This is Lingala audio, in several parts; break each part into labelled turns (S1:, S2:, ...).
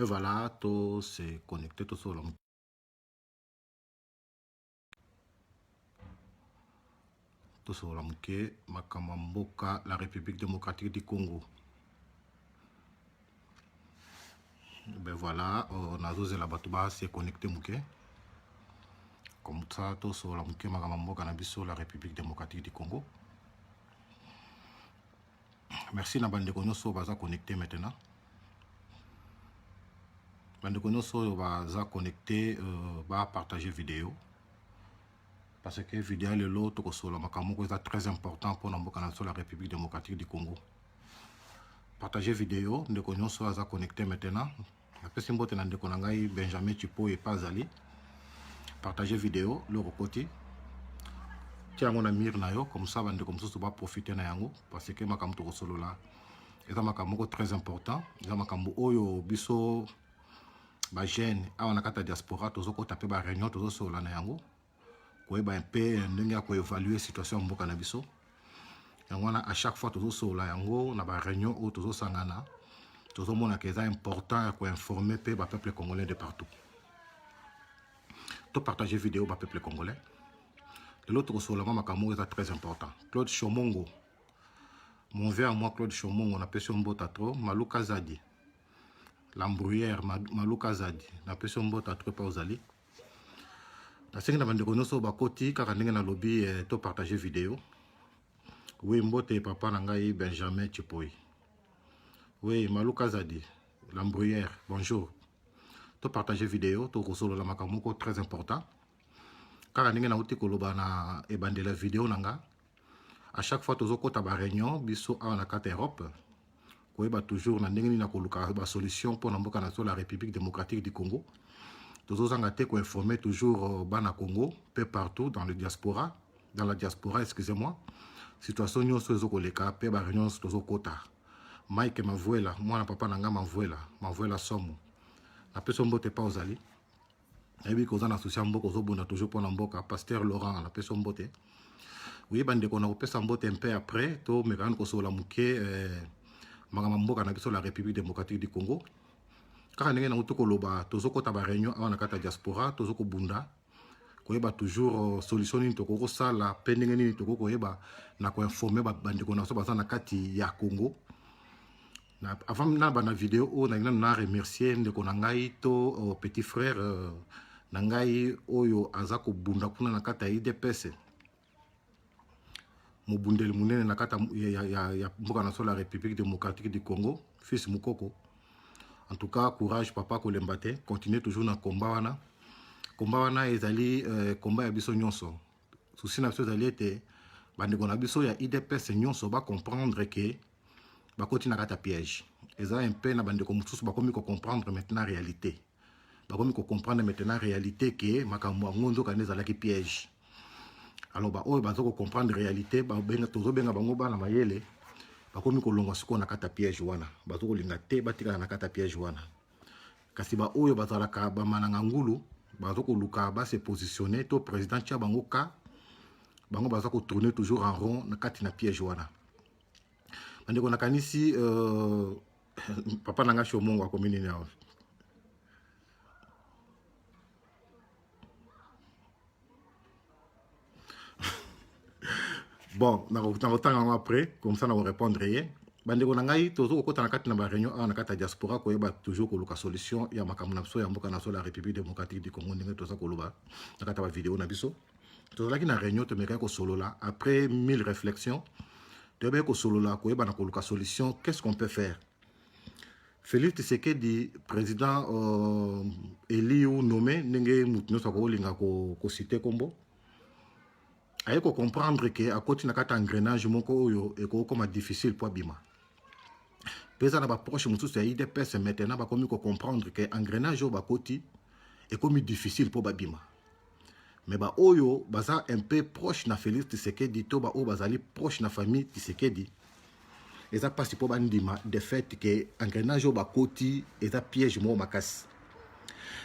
S1: Mais voilà, tout c'est connecté tout sur l'homme. Tout sur l'homme qui Makamamboka, la République démocratique du Congo. Ben voilà, Nazo la Batouba c'est connecté mouké. Comme ça, tout sur l'homme qui Makamamboka Nabiso, la République démocratique du Congo. Merci Nabande Konyoso Baza connecté maintenant. Bande Konyoso Baza connecté, va partager vidéo. Parce que vidéo le lot sur le est très important pour nous sur la République démocratique du Congo. Partager vidéo, nous sommes connectés maintenant. Après si nous avons Benjamin Chipo et pas Ali. Partager vidéo, le côté. Tiens mon ami nayo comme ça bande comme ça va profiter na yango parce que makambo to solo là. Et ça makambo très important. Ça makambo oyo biso ba jeune a on a kata diaspora tozo ko taper ba réunion tozo solo na yango. Pour un peu évaluer la situation de Mboka Nabiso. À chaque fois, nous sommes là, nous avons une réunion où nous sommes là. Nous sommes important pour informer le peuple congolais de partout. Tout partager la vidéo avec le peuple congolais. L'autre est très important. Claude Chomongo. Mon verre, moi, Claude Chomongo, on appelle son botatro, Malouka Zadi. L'embrouillère, Malouka Zadi. On appelle son botatro, pas aux alliés. Je suis en lobby to partager vidéo. Oui, mbote papa nangai Benjamin Chipoy. Oui, Malouka Zadi, l'embrouillère, bonjour. To partager vidéo, to kosolo la makamoko très important. Car ninga na uti koloba na ebande la vidéo nanga. À chaque fois tozo kota ba réunion biso a na carte Europe. Ko eba toujours na ninga na koluka ba solution pour mboka na la République démocratique du Congo. Nous avons informer toujours Bana Congo, peu partout dans la diaspora, excusez-moi. Situation nous sommes au Leka, peu par réunion sur Kota. Mike Mavouela, moi papa nanga Mavouela somme. La personne bote pas aux alliés. Et puis qu'on a associé Mboko Zobuna toujours pour Namboka, Pasteur Laurent, la personne bote. Oui, bande qu'on a opé sans bote un peu après, to mekan ko so la mouké, Magamboka na la République démocratique du Congo. Car nous avons koloba tozoko ta réunion à la diaspora tozoko bunda koyeba toujours solution ni toko sala pendenge ni toko koyeba na ko informer ba bande ko na so bazana kati ya Congo na avant na bana vidéo o na remercier ndeko na ngai to petit frère na ngai oyo azako bunda kuna na kata IDPS mobundeli munene na kata ya mboka na so la République démocratique du Congo fils Mukoko. En tout cas, courage, papa, Kolembate. Continuez toujours dans le combat. Combat wana ezali combat ya biso nyonso. Souci na biso ezali ete bandeko na biso ya IDPS nyonso ba comprendre que ba continue na kata piège. Eza un peu na bandeko mususu ba komi ko comprendre maintenant réalité. Ba komi ko comprendre maintenant réalité que makambo ngonzo kaneza la ki piège. Alors ba oyo ba zo ko comprendre réalité ba benga tozo benga bango bana mayele. Bakomi kolongwa siko na kata piège wana bazo kolinga te batika na kata piège wana kasi ba oyo bazalaka ba mananga ngulu bazo koluka ba se positionner to président tia bango ka bango bazo ko tourner toujours en rond na kati na piège wana bandeko na kanisi papa nanga Chomongo akomi nini awa bon, après, comme ça, on va répondre rien. Bandeko nangai, toujours au na kati na réunion, na kati diaspora, ko yeba toujours ko luka solution, ya makamuna ya mboka na so la République démocratique du Congo, ndenge toza ko luba, na kati ba vidéo na biso. Toza ki na réunion, te meka ko solo là, après 1000 réflexions, te meka ko solo là, ko yeba na ko luka solution, qu'est-ce qu'on peut faire? Félix Tshisekedi, président élu ou nommé, ndenge mutno sa ko linga ko citer kombo. Il faut comprendre que à côté de la engrenage, c'est comme difficile pour Bima. Pesa na ba proche mutu c'est IDPS maintenant ba comme comprendre que engrenage ba côté est comme difficile pour Bima. Mais ba oyo baza un peu proche na Félix Tshisekedi to ba o bazali proche na famille Tshisekedi. Et ça passe pour bandima de fait que engrenage ba côté et ça piège mo makasi.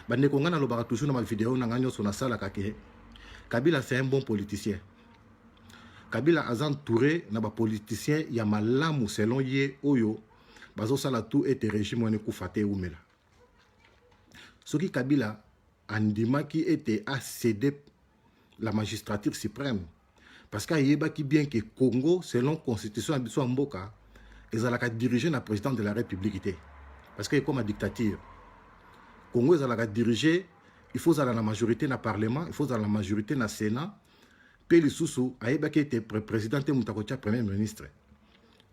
S1: Bande ko ngana lo ba toujours na ma vidéo na nganyo so na sala kake. Kabila c'est un bon politicien. Kabila a entouré na ba politicien ya malamu selon ye oyo bazo sala tout et régime wane kufate umela. Ce qui Kabila andima qui était à céder la magistrature suprême. Parce qu'il y a bien que Congo, selon la constitution de Mboka, ils ont dirigé le président de la République. Parce qu'il y a comme une dictature. Congo, ils ont dirigé, il faut avoir la majorité dans le Parlement, il faut avoir la majorité dans le Sénat. Puis les sous-sous, il y a été président de Premier ministre.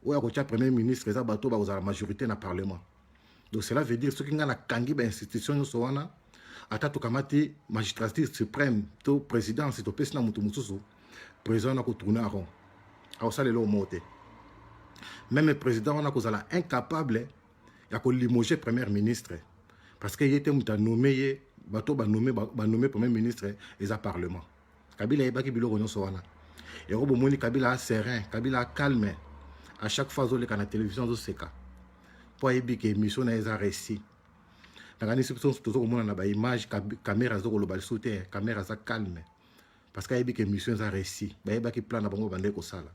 S1: Ou le Premier ministre, ils ont la majorité dans le Parlement. Donc cela veut dire que ceux qui ont la institution, ata kamati magistrature suprême to président c'est to pesi na mutu mususu président na ko tourner en rond a ça le moté même le président on a kozala incapable ya ko limoger premier ministre parce que il était muta nommé bato ba nommé premier ministre et za parlement Kabila ebaki biloko nyonso wana et robo moni Kabila serein Kabila calme à chaque fois zo le kana télévision zo seka pour ebiki émission na eza récit. Nagani sipso toujours mona na ba image caméra zo ko sauter caméra za calme parce que yebi que mission za réussi ba yeba ki plan na bango bande ko sala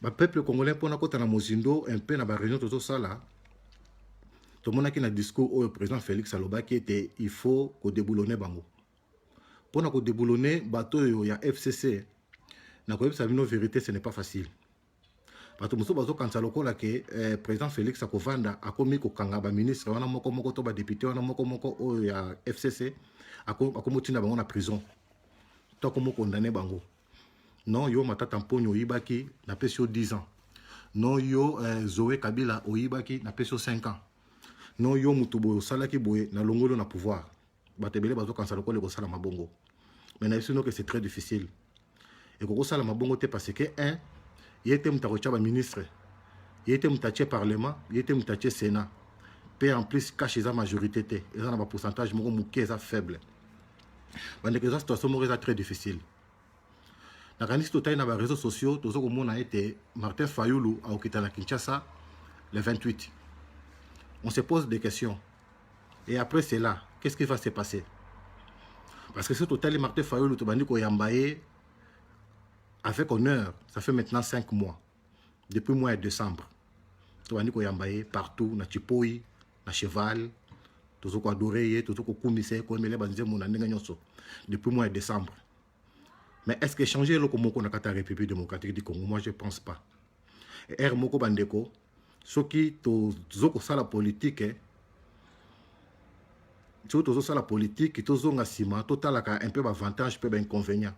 S1: ba peuple congolais pona kota na mozindo un peu na ba réunion toto sala to mona ki na discours au président Félix aloba qui était il faut ko déboulonner bango pona ko déboulonner bato yo ya FCC na ko yebisa bino vérité ce n'est pas facile. Bato muso bazo kanza lokola ke président Félix akovanda akomi ko kanga ba ministre wana moko to ba député wana moko o ya FCC akomotinda bango na prison to akomo condamné bango non yo matata mponyo yibaki na pesio 10 ans non yo Zoé Kabila oyibaki na pesio 5 ans non yo mutubo salaki boye na longolo na pouvoir batebele bazo kanza lokola ko sala mabongo mais na sino que c'est très difficile et ko sala mabongo te parce que il était mutakocha ba ministre, il était mutaché parlement, il était mutaché sénat. Puis en plus cache sa majorité té, ils ont un pourcentage moko muké ça faible. Bande que ça situation moko très difficile. Na kanisi totai na ba réseaux sociaux, tozo ko mona été Martin Fayulu a okita na Kinshasa le 28. On se pose des questions. Et après cela, qu'est-ce qui va se passer? Parce que ce total Martin Fayulu to bandi ko yambaye avec honneur, ça fait maintenant 5 mois. Depuis le mois de décembre. Tu as dit partout, na Chipoi, na Cheval, tout ce qu'on adoré, tout ce qu'on commissaire, qu'on met les bandes depuis le mois de décembre. Mais est-ce que changer le Congo dans la République démocratique du Congo? Moi, je ne pense pas. Et Moko Bandeko, ceux qui ont la politique, ceux qui ont la politique, qui ont un peu d'avantage, un peu d'inconvénient.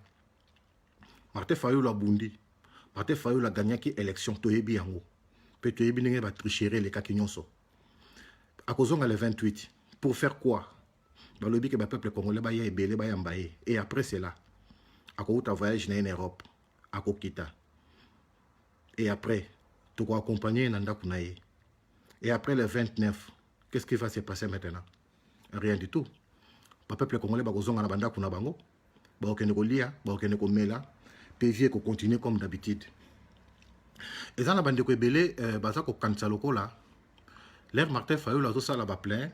S1: Martin Fayulu a bundi. Martin Fayulu a gagné l'élection. Toyebi yango. Peut toyebi n'engé va tricherer les kakinyonso. À cause de le 28. Pour faire quoi? Dans le but que le peuple congolais va y ébélé, va y ambaye. Et après cela, à cause de voyage en Europe, à Kokita. Et après, tu vas accompagner Nanda Kunaye. Et après le 29, qu'est-ce qui va se passer maintenant? Rien du tout. Le peuple congolais va causer na banda kuna bango. Ba okene ko lia, ba okene ko mela. PV ko continuer comme d'habitude. Et ça, na bande ko ebele baza ko kanisa lokola. L'air Martin Fayulu a tout ça là bas plein.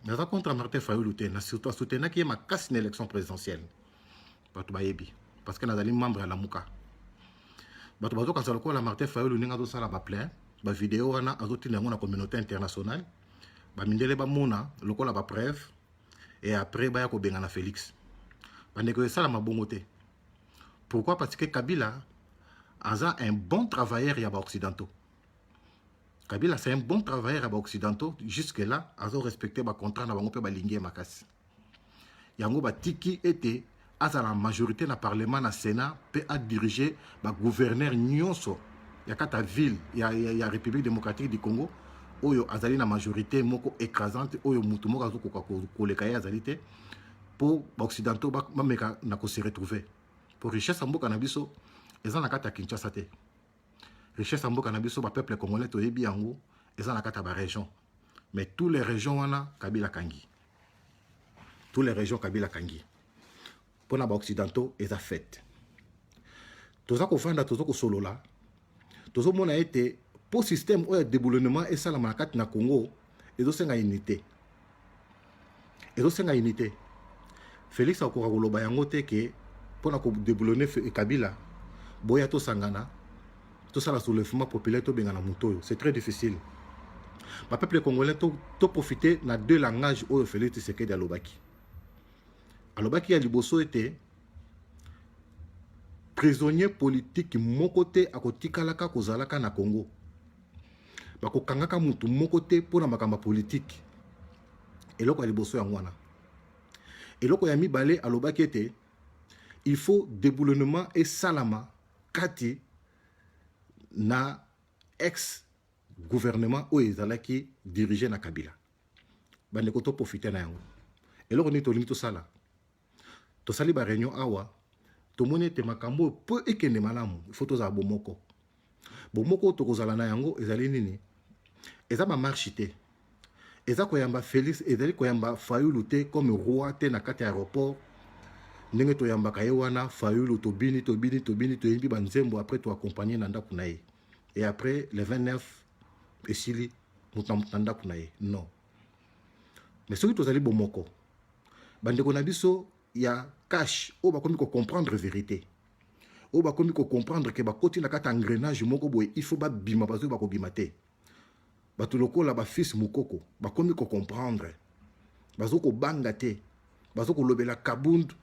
S1: Mais ça contre Martin Fayulu te na surtout soutenir qui est ma casse une élection présidentielle. Bato bayebi parce que nazali membre à la Muka. Bato bazo kanisa lokola Martin Fayulu ninga tout ça là bas plein. Ba vidéo wana azoti nango na communauté internationale. Ba mindele ba mona lokola ba preuve et après ba ya ko benga na Félix. Bande ko ça la mabongote. Pourquoi? Parce que Kabila a un bon travailleur à occidentaux. Kabila c'est un bon travailleur à occidentaux. Jusque-là, a respecté le contrat dans le Lingué Makas. Yango Batiki était à la majorité dans le Parlement, dans le Sénat, peut diriger le gouverneur Nyonso. Il y a quatre villes, il y a la République démocratique du Congo, où il y a la majorité écrasante, où il y a pour les occidentaux se retrouver. Pour richesse en Bokanabiso, ils ont la carte à Kinshasa. Richesse en Bokanabiso, le peuple congolais, ils ont la carte à la région. Mais toutes les régions, on a Kabila Kangi. Toutes les régions Kabila Kangi. Pour les occidentaux, ils ont fait. Tout ça qu'on fait dans tout ça solo là, tout ça qu'on a été pour le système de déboulonnement et ça la carte na Congo, ils ont une unité. Ils ont une unité. Félix a encore le bayangote que pour déboulonner Kabila, boya to sangana, tout ça la soulèvement populaire to bengana mutoyo, c'est très difficile. Le peuple congolais to profiter na deux langages où Félix Tshisekedi alobaki. Alobaki ya liboso était prisonnier politique mon côté à kotikalaka kozalaka na Congo. Bako kangaka mutu mon côté pour na makamba politique. Eloko ya liboso ya ngwana. Eloko ya mibale alobaki était il faut déboulonnement et salama kati na ex gouvernement où ezalaki dirigé na Kabila. Bandeko to profiter na yango. Eloko ni tolingi to sala. To sali ba réunion awa. To moni te makambo peu ekende malamu. Il faut to za bomoko. Bomoko to kozala na yango ezali nini? Eza ba marche te. Eza koyamba Félix ezali koyamba Fayulu te comme roi te na kati aéroport. Ndenge to yamba kaye wana Fayulu to bini to yimbi banzembo après to accompagner na ndaku na ye. Et après le 29 esili mutanda kunaye non. Mais soki tozali bomoko. Bandeko na biso ya cash o bakomi ko comprendre vérité. O bakomi ko comprendre que bakoti na kata engrenage moko boye il faut ba bima bazo ba ko bimate. Batu lokola ba fils mukoko bakomi ko comprendre. Bazo ko banga te. Bazo ko lobela kabundu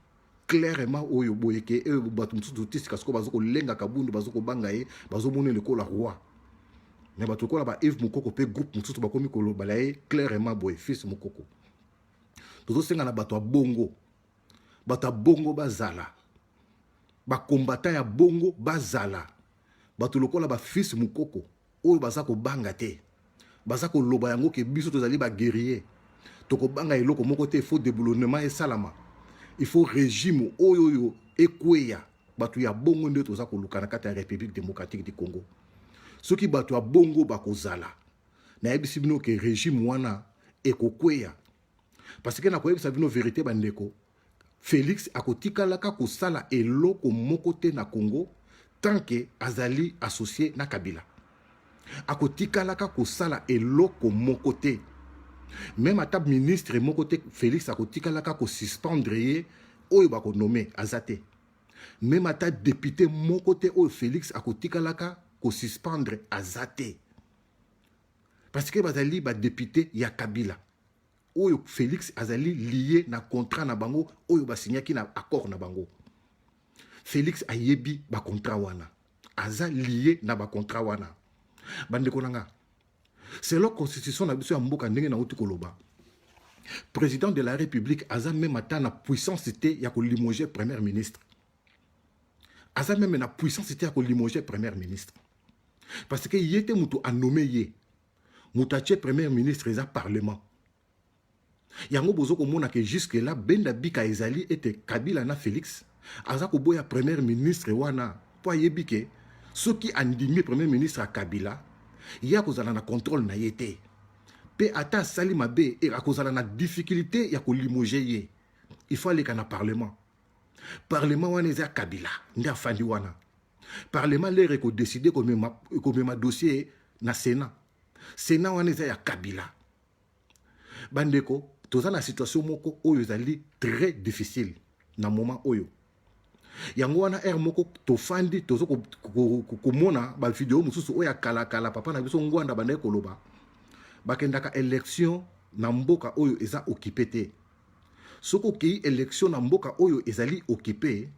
S1: clairement oyo boye ke batu mutsu tisika sko bazo ko lenga kabundu bazo ko banga ye bazo mona lokola roi. Mais bato ko la ba Yves Mukoko pe groupe mutsu bakomi ko lobela ye clairement boye fils mukoko. Tozo senga na bato bongo. Bato bongo bazala. Ba combattant ya bongo bazala. Bato lokola ba fils mukoko oyo baza ko banga te. Baza ko loba yango ke biso tozali ba guerrier. Toko banga eloko moko te il faut déboulonnement et salama. Il faut régime oyo ekweya. Bato ya bongo nde toza ko lukana kata ya République démocratique du Congo. Ceux qui bato bongo bakozala. Na yebisi bino ke régime wana ekokweya. Parce que na koyebisa bino vérité bandeko. Félix akotikalaka kosala eloko moko te na Congo tant que azali associé na Kabila. Akotikalaka kosala eloko moko te. Même ata ministre moko te Félix akotikalaka ko suspendre ye oyo bako nommer azate. Même ata député moko te oyo Félix akotikalaka ko suspendre azate. Parce que bazali ba député ya Kabila. Oyo Félix azali lié na contrat na bango oyo ba signaki na accord na bango. Félix ayebi ba contrat wana. Aza lié na ba contrat wana. Bandeko nanga. C'est la constitution na biso ya mboka ndenge na uti koloba. Président de la République aza même ata na puissance te ya ko limoger premier ministre. Aza même na puissance te ya ko limoger premier ministre. Parce que yete mutu a nommé ye. Moutache premier ministre eza parlement. Yango bozo ko mona ke jusque là benda bika ezali ete Kabila na Félix aza ko boya premier ministre wana po yebike soki andimi premier ministre a Kabila ya kozala na contrôle na yete. Pe ata sali mabe e akozala na difficulté ya ko limoger ye. Il faut aller na parlement. Parlement wana eza Kabila nda fandi wana. Parlement lere ko décider ko mema dossier na Sénat. Sénat wana eza ya Kabila. Bandeko toza na situation moko oyo ezali très difficile na moment oyo. Yango wana moko tofandi tozo komona ba vidéo mususu oya kala papa na biso ngwanda bande koloba. Bakendaka élection na mboka oyo eza occupé te. Soko ki élection na mboka oyo ezali occupé,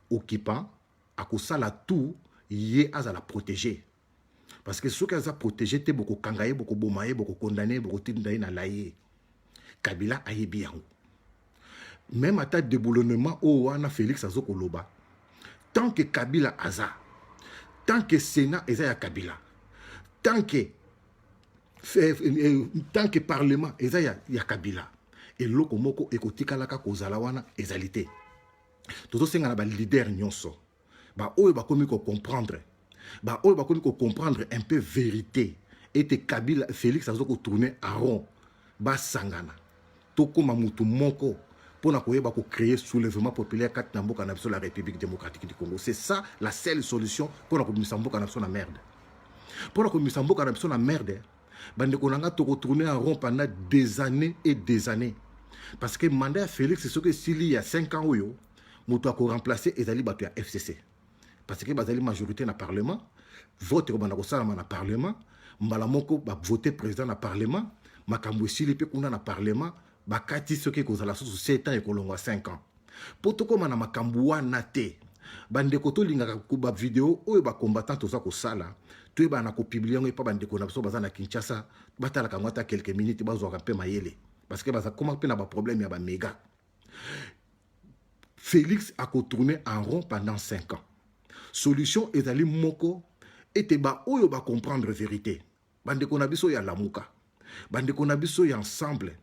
S1: occupant akosala tout ye azala protéger. Parce que ceux qui ont protégé te beaucoup kangaye, beaucoup bomaye, beaucoup condamné, beaucoup tindaye na laye. Kabila ayebi yango. Même à ta déboulonnement au wana Félix Azokoloba. Tant que Kabila aza, tant que Sénat eza ya Kabila, tant que Parlement eza ya Kabila, et loko moko ekotika laka kozala wana ezalité. Toto senga na ba leader nyonso. Ba oyo ba komi ko comprendre. Ba oyo ba komi ko comprendre un peu vérité. Et te Kabila Félix Azoko tourner à rond. Ba sangana. Toko mamutu moko. Pour créer soulèvement populaire quand Namboka n'a la République démocratique du Congo. C'est ça la seule solution pour la Mboka n'a la merde. Pour la Mboka n'a la merde, bande konanga to retourner en rond pendant des années et des années. Parce que mandat Félix c'est ce que s'il y a 5 ans oyo, moto a remplacer ezali batu ya FCC. Parce que bazali majorité na parlement, vote ko bana ko sala na parlement, mbala moko ba voter président na parlement makambo esili pe kuna na parlement bakati soki kozala susu 7 ans ekolongwa 5 ans po tokóma na makambo wana te bandeko tolingaka ba video oyo ba combattant toza kosala toyeba na kopublier yango epa bandeko na biso baza na Kinshasa batalaka ngo ata quelques minutes bazwaka mpe mayele parce que baza koma mpe na baproblème ya baméga. Félix a tourné en rond pendant 5 ans. Solution ezali moko ete ba oyo ba comprendre vérité bandeko na biso ya lamuka bandeko na biso ya ensemble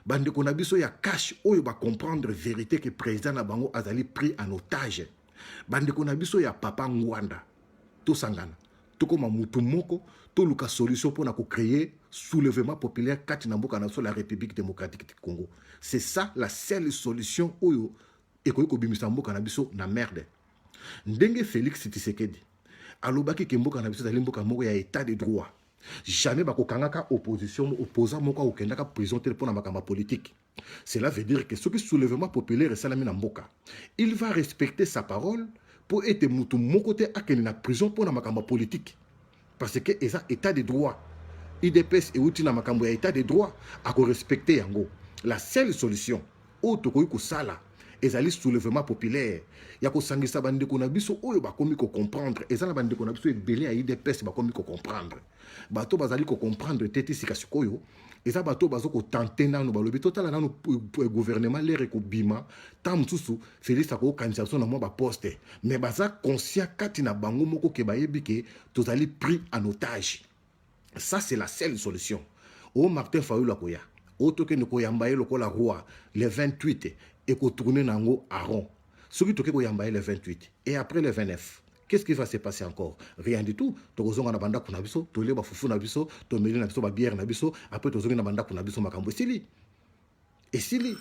S1: bandeko na biso ya cash oyo ba comprendre vérité que président na bango azali pris en otage bandeko na biso ya papa Ngwanda to sangana tokoma mutu moko toluka solution pour na ko créer soulèvement populaire kati na mboka na so la République démocratique du Congo. C'est ça la seule solution oyo ekoki kobimisa mboka na biso na merde. Ndenge Félix Tshisekedi alobaki ke mboka na biso ezali mboka moko ya état de droit. Jamais bakokangaka opposition opposant moko okendaka prison te pona makamba politique. Cela veut dire que ce qui soulèvement populaire esalami na mboka, il va respecter sa parole pour être mutu moko te akende na prison pona makamba politique. Parce que eza état de droit. IDPS et outil na makambo ya état de droit à respecter yango. La seule solution o tokoyi kosala ezali soulèvement populaire ya kosangisa bandeko na biso oyo bakomi ko comprendre ezala bandeko na biso ebele ya IDPS bakomi ko comprendre bato bazali ko comprendre tete sika sikoyo eza bato bazo ko tenter nanu balobi totala nanu gouvernement lere ko bima tam tusu Félix ako kanisa so na mo ba poste mais baza conscient kati na bango moko ke bayebi ke tozali pris en otage. Ça c'est la seule solution. O Martin Fayulu akoya o toke ne ko yambaye lokola roi le 28 et qu'on tourne nango à rond. Celui qui est le 28 et après le 29, qu'est-ce qui va se passer encore? Rien du tout. Tozonga na banda kuna biso, tole ba fufu na biso, to meli na biso ba bière na biso, après tozonga na banda kuna biso makambo sili. Et sili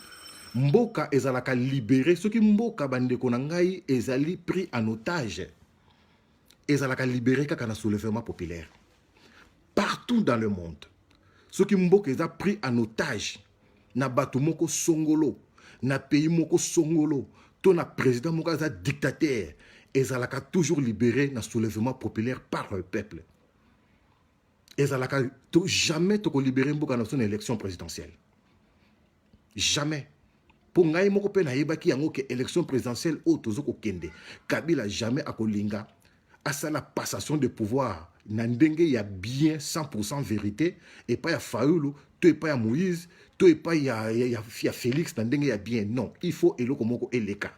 S1: mboka ezalaka libéré, ceux qui mboka bande konangai ezali pris en otage. Ezalaka libéré kaka na soulèvement populaire. Partout dans le monde, ceux qui mboka ezali pris en otage na batu moko songolo. Na pays moko songolo, to na président moko za dictateur, ezalaka toujours libéré na soulèvement populaire par le peuple. Ezalaka jamais to ko libérer mboka na son élection présidentielle. Jamais. Pour ngai moko pe na yebaki yango ke élection présidentielle o tozo ko kende. Kabila jamais akolinga à la passation de pouvoir. Nandenge ya bien 100% vérité et pas ya Fayulu, to pas ya Moïse, to pas ya Félix nandenge ya bien. Non, il faut eloko moko eleka.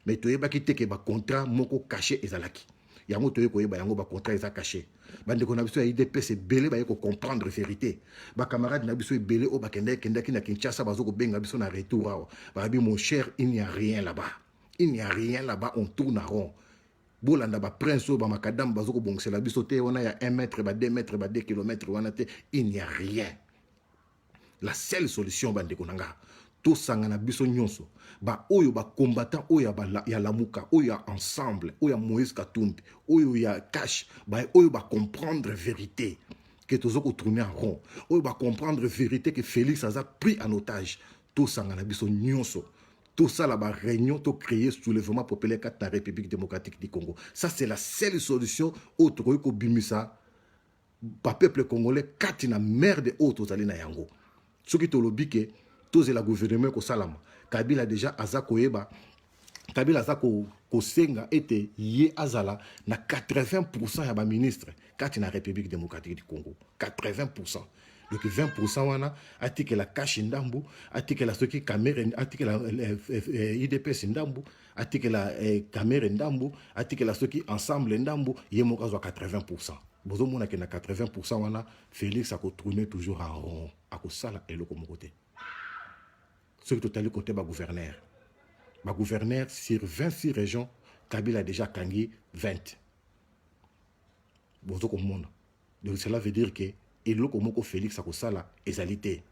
S1: Mais to yeba ki teke ba contrat moko caché ezalaki. Yango to yeko yeba yango ba contrat eza caché. Bande ko na biso ya IDPS belé ba yeko comprendre vérité. Ba camarade na biso belé o ba kende ki na Kinshasa bazo ko benga biso na retour awa. Ba bi mon cher, il n'y a rien là-bas. Il n'y a rien là-bas, on tourne en rond. Bolanda ba prince ba makadam bazoko bongsela biso te wana ya 1 mètre ba 2 mètres ba 2 kilomètres wana te, il n'y a rien. La seule solution bande konanga to sangana biso nyonso ba oyo ba combattant oyo ya lamuka oyo ya ensemble oyo ya Moïse Katumbi oyo ya cash ba oyo ba comprendre vérité que tozoko tourner en rond oyo ba comprendre vérité que Félix a pris en otage to sangana biso nyonso. Tout ça là-bas, réunion, tout créer soulèvement populaire dans la République démocratique du Congo. Ça, c'est la seule solution autre que bimisa. Pas peuple congolais, quand il a merde autre, aux na yango. Ce qui te lobby que tous les gouvernements ko salama. Kabila déjà azako eba. Kabila azako kosenga était yé azala na 80% ya ba ministre quand il a République démocratique du Congo. 80%. Donc 20% wana atike la cash ndambu atike la soki caméra atike la IDPS ndambu atike la caméra ndambu atike la soki ensemble ndambu yemoka zo 80%. Bozo mona ke na 80% wana Félix a tourner toujours en rond a ko sala eloko moko te. Ce qui totali côté ba gouverneur. Ba gouverneur sur 26 régions, Kabila a déjà kangi 20. Bozo ko mona. Donc cela veut dire que et loko moko Félix akosala ezalité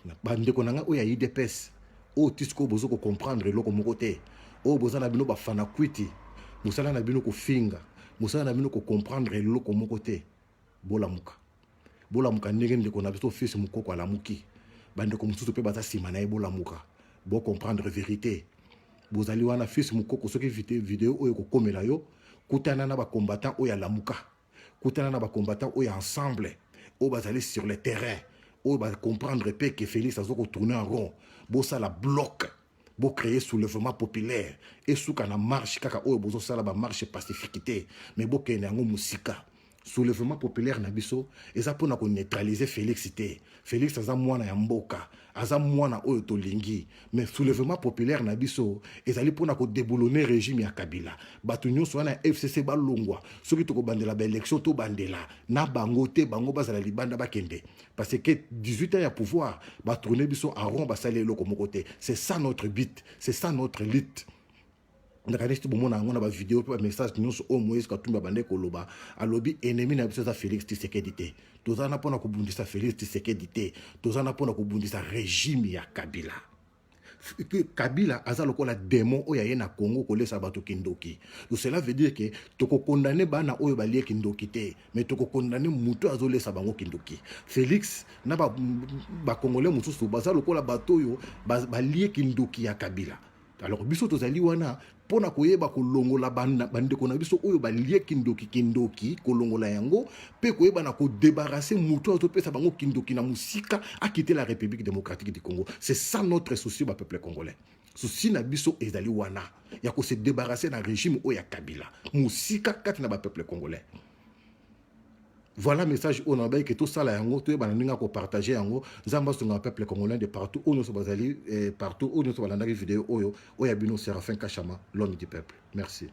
S1: na bande konanga oya IDPS o tisko bozo ko comprendre loko moko te o bozana bino ba fana kwiti musala na bino ko finga musala na bino ko comprendre loko moko te bolamuka ndenge ndeko na biso fils mukoko ala muki bande ko mususu pe baza sima na bolamuka bo comprendre vérité bozali wana fils mukoko soki vidéo oyo ko komela yo kutana na ba combattant oya lamuka kutana na ba combattants oyo ensemble oyo bazali sur le terrain oyo ba comprendre pe que Félix azoko tourner en rond bosa la bloc bo créer soulèvement populaire et souka na marche kaka oyo bozo sala ba marche pacifiquité mais bo kene yango musika soulèvement populaire na biso eza pona ko neutraliser Félix té Félix aza mwana ya mboka aza mwana oyo tolingi mais soulèvement populaire na biso ezali pona ko déboulonner régime ya Kabila batu nyonso wana FCC balongwa soki toko bandela ba élection to bandela na bango te bango bazala libanda bakende parce que 18 ans ya pouvoir ba tourner biso en rond ba salé loko moko te c'est ça notre but c'est ça notre lutte. Ndakanisti bomona ngona ba vidéo pe ba message nyonso o Moïse Katumbi bande koloba alobi ennemi na biso za Félix Tshisekedi te tozana pona ko bundisa Félix Tshisekedi te tozana pona ko bundisa régime ya Kabila. Kabila aza lokola démon oyo aye na Congo kolesa bato kindoki. Donc cela veut dire que toko condamner bana oyo balie kindoki te mais toko condamner muto azolesa bango kindoki. Félix na ba congolais mususu baza lokola bato yo balie kindoki ya Kabila. Alors biso tozali wana pona koyeba kolongola bandeko na biso oyo balie kindoki kolongola yango pe koyeba na ko débarrasser muto azopesa bango kindoki na musika a quitter la République démocratique du Congo. C'est ça notre souci ba peuple congolais. Souci na biso ezali wana ya ko se débarrasser na régime oyo ya Kabila musika kati na ba peuple congolais. Voilà message on a que tout ça là yango to ba ninga ko partager yango nzamba songa peuple congolais de partout où nous sommes bazali partout où nous sommes balanda vidéo oyo oya bino Séraphin Kachama l'homme du peuple. Merci.